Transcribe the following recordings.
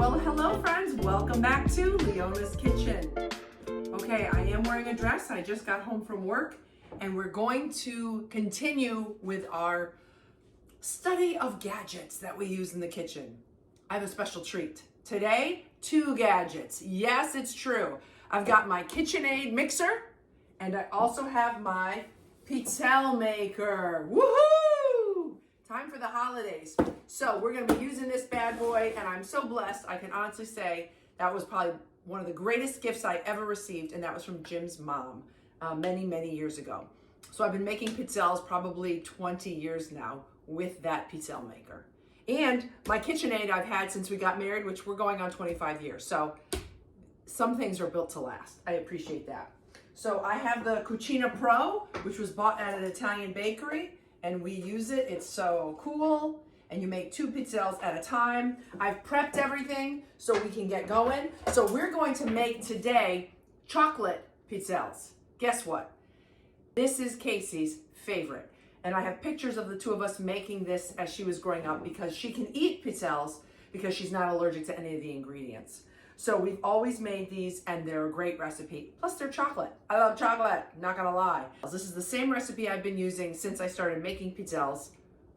Well, hello friends, welcome back to Leona's Kitchen. Okay, I am wearing a dress. I just got home from work and we're going to continue with our study of gadgets that we use in the kitchen. I have a special treat. Today, 2 gadgets. Yes, it's true. I've got my KitchenAid mixer and I also have my pizzelle maker. Woohoo! Time for the holidays. So we're gonna be using this bad boy and I'm so blessed. I can honestly say that was probably one of the greatest gifts I ever received, and that was from Jim's mom many, many years ago. So I've been making pizzelles probably 20 years now with that pizzelle maker. And my KitchenAid I've had since we got married, which we're going on 25 years. So some things are built to last. I appreciate that. So I have the Cucina Pro, which was bought at an Italian bakery, and we use it. It's so cool. And you make 2 pizzelles at a time. I've prepped everything so we can get going. So we're going to make today chocolate pizzelles. Guess what? This is Casey's favorite. And I have pictures of the 2 of us making this as she was growing up because she can eat pizzelles because she's not allergic to any of the ingredients. So we've always made these and they're a great recipe. Plus they're chocolate. I love chocolate, not gonna lie. This is the same recipe I've been using since I started making pizzelles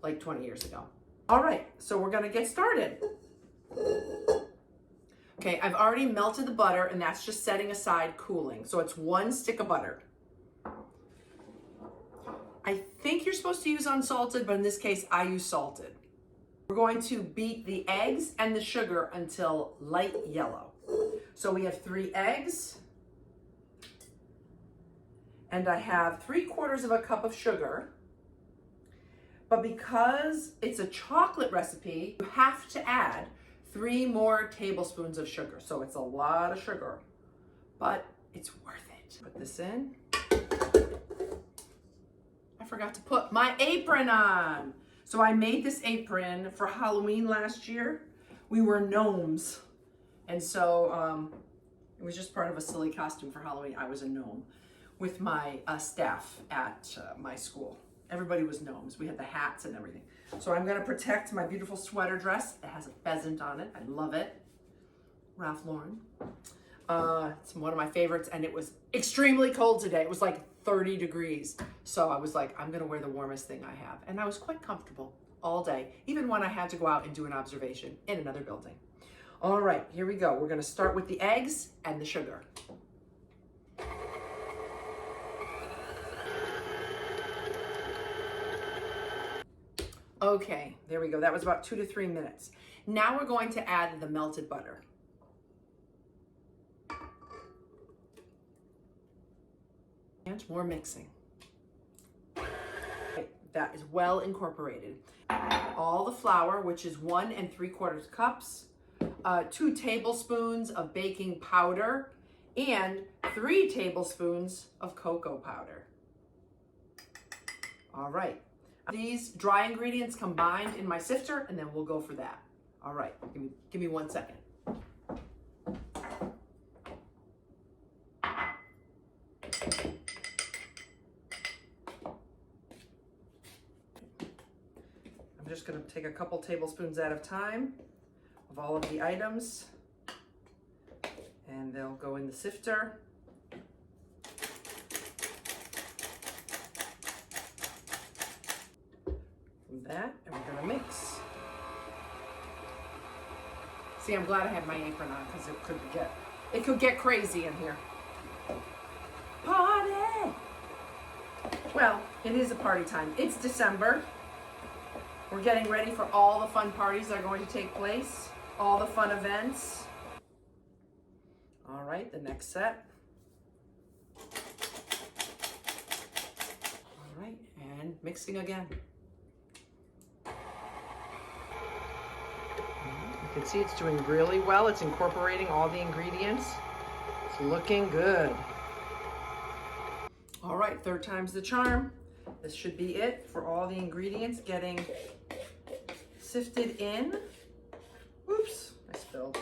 like 20 years ago. All right, so we're gonna get started. Okay, I've already melted the butter and that's just setting aside cooling. So it's 1 stick of butter. I think you're supposed to use unsalted, but in this case, I use salted. We're going to beat the eggs and the sugar until light yellow. So we have 3 eggs, and I have 3/4 of a cup of sugar. But because it's a chocolate recipe, you have to add 3 more tablespoons of sugar. So it's a lot of sugar, but it's worth it. Put this in. I forgot to put my apron on. So I made this apron for Halloween last year. We were gnomes. And so it was just part of a silly costume for Halloween. I was a gnome with my staff at my school. Everybody was gnomes. We had the hats and everything. So I'm gonna protect my beautiful sweater dress. It has a pheasant on it. I love it. Ralph Lauren. It's one of my favorites, and it was extremely cold today. It was like 30 degrees. So I was like, I'm gonna wear the warmest thing I have. And I was quite comfortable all day, even when I had to go out and do an observation in another building. All right, here we go. We're gonna start with the eggs and the sugar. Okay, there we go. That was about 2 to 3 minutes. Now we're going to add the melted butter. And more mixing. That is well incorporated. All the flour, which is 1 3/4 cups, 2 tablespoons of baking powder, and 3 tablespoons of cocoa powder. All right. These dry ingredients combined in my sifter, and then we'll go for that. All right, give me 1 second. I'm just gonna take a couple tablespoons at a time of all of the items, and they'll go in the sifter. That, and we're gonna mix. See, I'm glad I have my apron on because it could get crazy in here. Party! Well, it is a party time. It's December. We're getting ready for all the fun parties that are going to take place, all the fun events. All right, the next set. All right, and mixing again. You can see it's doing really well. It's incorporating all the ingredients. It's looking good. All right, 3rd time's the charm. This should be it for all the ingredients getting sifted in. Oops, I spilled.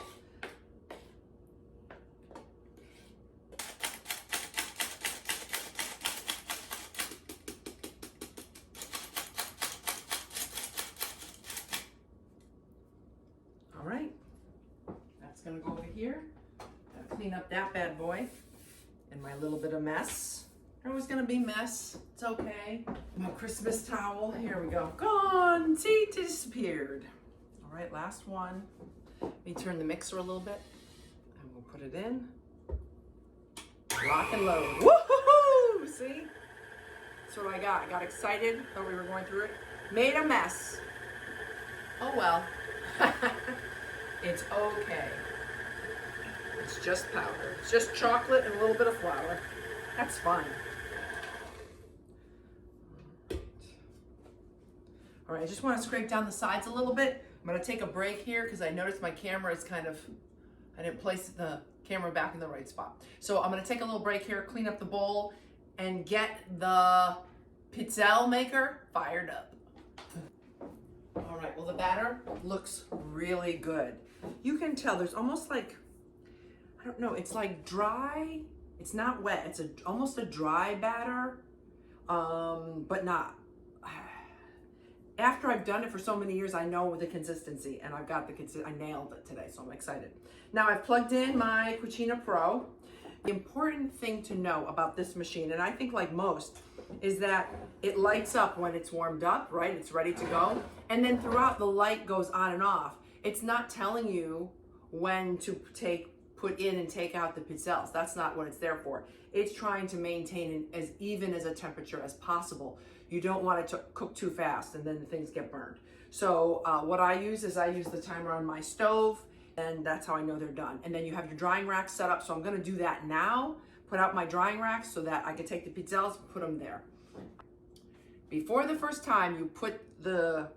gonna go over here. Gotta clean up that bad boy and my little bit of mess. There was gonna be mess. It's okay. My Christmas towel. Here we go. Gone. See, it disappeared. All right, last one. Let me turn the mixer a little bit, and we'll put it in. Lock and load. Woohoo! See? That's what I got. I got excited. Thought we were going through it. Made a mess. Oh well. It's okay. It's just powder. It's just chocolate and a little bit of flour. That's fine. All right, I just want to scrape down the sides a little bit. I'm going to take a break here because I noticed my camera is kind of, I didn't place the camera back in the right spot. So I'm going to take a little break here, clean up the bowl, and get the pizzelle maker fired up. All right, well, the batter looks really good. You can tell there's almost like, I don't know, it's like dry. It's not wet. It's almost a dry batter, but not. After I've done it for so many years, I know the consistency, and I've got the I nailed it today, so I'm excited. Now I've plugged in my Cucina Pro. The important thing to know about this machine, and I think like most, is that it lights up when it's warmed up, right? It's ready to go. And then throughout, the light goes on and off. It's not telling you when to put in and take out the pizzelles. That's not what it's there for. It's trying to maintain as even as a temperature as possible. You don't want it to cook too fast and then the things get burned. So what I use is I use the timer on my stove, and that's how I know they're done. And then you have your drying rack set up. So I'm gonna do that now, put out my drying rack so that I can take the pizzelles and put them there. Before the first time you put the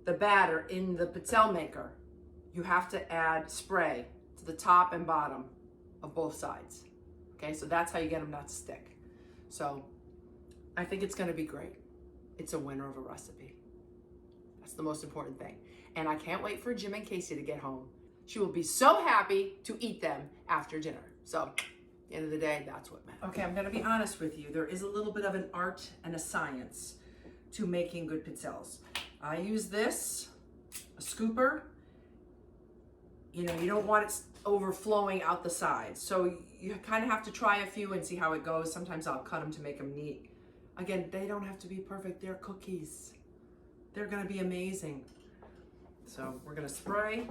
batter in the pizzelle maker, you have to add spray to the top and bottom of both sides. Okay, so that's how you get them not to stick. So I think it's gonna be great. It's a winner of a recipe. That's the most important thing. And I can't wait for Jim and Casey to get home. She will be so happy to eat them after dinner. So at the end of the day, that's what matters. Okay, I'm gonna be honest with you. There is a little bit of an art and a science to making good pizzelles. I use this, a scooper. You know, you don't want it overflowing out the sides. So you kind of have to try a few and see how it goes. Sometimes I'll cut them to make them neat. Again, they don't have to be perfect. They're cookies. They're gonna be amazing. So we're gonna spray.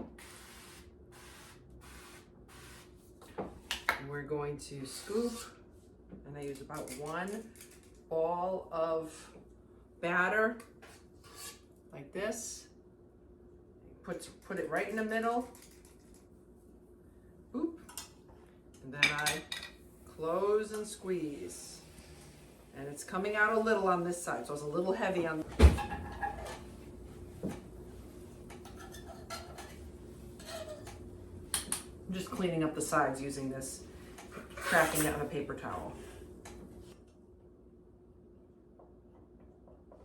And we're going to scoop. And I use about 1 ball of batter, like this. Put it right in the middle. Boop. And then I close and squeeze. And it's coming out a little on this side, so it's a little heavy on. I'm just cleaning up the sides using this, cracking it on a paper towel.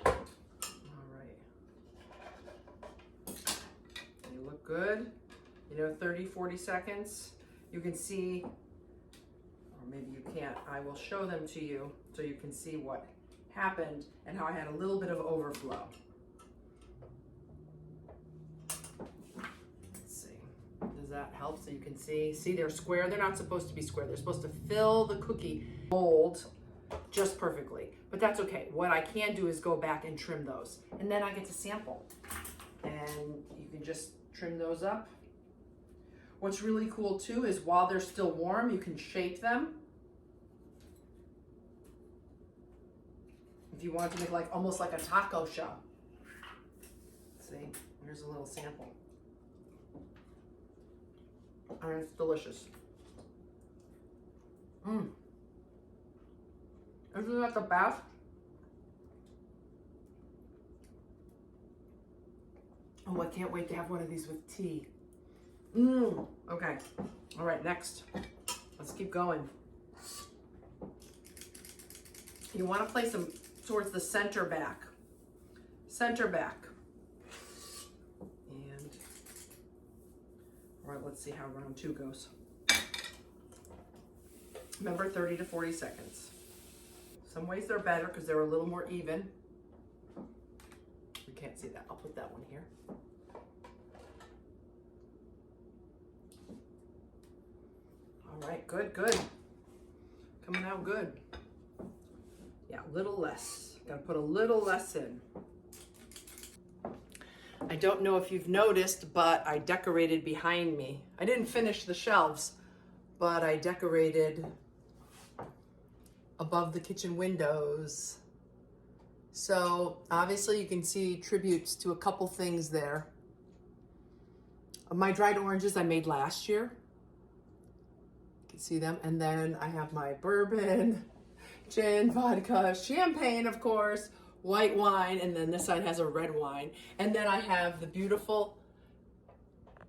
All right. They look good. You know, 30, 40 seconds. You can see, or maybe you can't, I will show them to you so you can see what happened and how I had a little bit of overflow. Let's see, does that help so you can see? See, they're square, they're not supposed to be square. They're supposed to fill the cookie mold just perfectly, but that's okay. What I can do is go back and trim those, and then I get to sample. And you can just trim those up. What's really cool too is while they're still warm, you can shape them. If you want to make like almost like a taco shell. See, here's a little sample. And it's delicious. Isn't that the best? Oh, I can't wait to have one of these with tea. Okay. All right, next. Let's keep going. You want to place them towards the center back. Center back. And, all right, let's see how round 2 goes. Remember, 30 to 40 seconds. Some ways they're better because they're a little more even. You can't see that. I'll put that one here. good, good. Coming out good. Yeah, a little less. Gotta put a little less in. I don't know if you've noticed, but I decorated behind me. I didn't finish the shelves, but I decorated above the kitchen windows. So obviously you can see tributes to a couple things there. My dried oranges I made last year. You can see them. And then I have my bourbon, gin, vodka, champagne, of course, white wine, and then this side has a red wine. And then I have the beautiful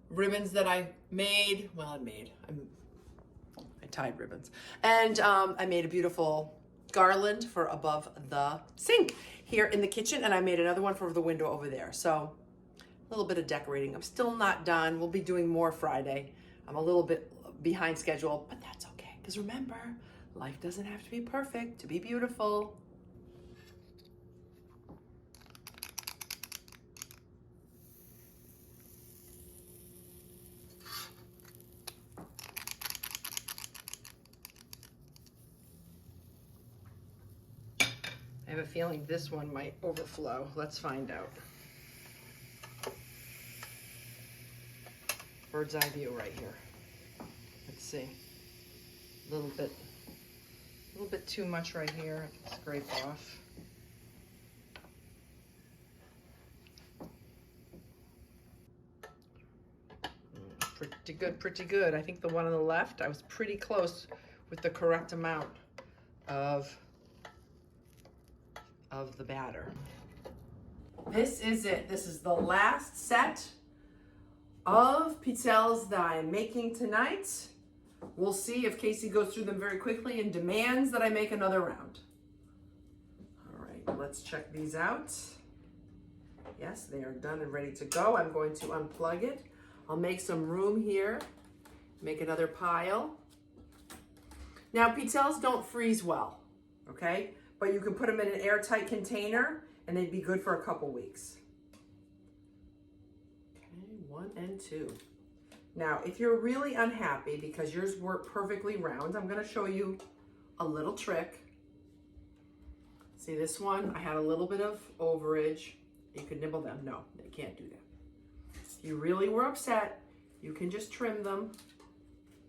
ribbons that I made. Well, I tied ribbons. And I made a beautiful garland for above the sink here in the kitchen, and I made another one for the window over there. So a little bit of decorating. I'm still not done. We'll be doing more Friday. I'm a little bit behind schedule, but that's okay. Because remember, life doesn't have to be perfect to be beautiful. I have a feeling this one might overflow. Let's find out. Bird's eye view right here. Let's see. A little bit too much right here. Scrape off. Pretty good, pretty good. I think the one on the left, I was pretty close with the correct amount of the batter. This is it. This is the last set of pizzelles that I'm making tonight. We'll see if Casey goes through them very quickly and demands that I make another round. All right, let's check these out. Yes, they are done and ready to go. I'm going to unplug it. I'll make some room here, make another pile. Now, pizzelles don't freeze well, okay? But you can put them in an airtight container and they'd be good for a couple weeks. Okay, 1 and 2. Now, if you're really unhappy because yours worked perfectly round, I'm gonna show you a little trick. See this one? I had a little bit of overage. You could nibble them. No, they can't do that. If you really were upset, you can just trim them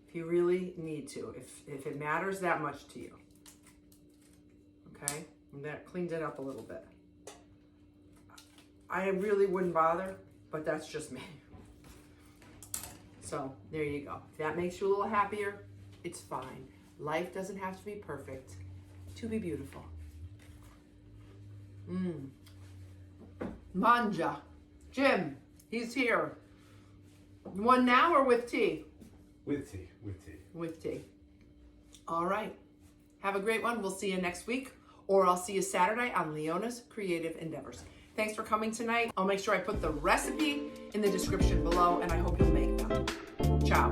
if you really need to, if it matters that much to you. Okay, and that cleaned it up a little bit. I really wouldn't bother, but that's just me. So there you go. If that makes you a little happier, it's fine. Life doesn't have to be perfect to be beautiful. Manja. Jim, he's here. One now or with tea? With tea, with tea. With tea. All right. Have a great one. We'll see you next week. Or I'll see you Saturday on Leona's Creative Endeavors. Thanks for coming tonight. I'll make sure I put the recipe in the description below, and I hope you'll make them. Ciao.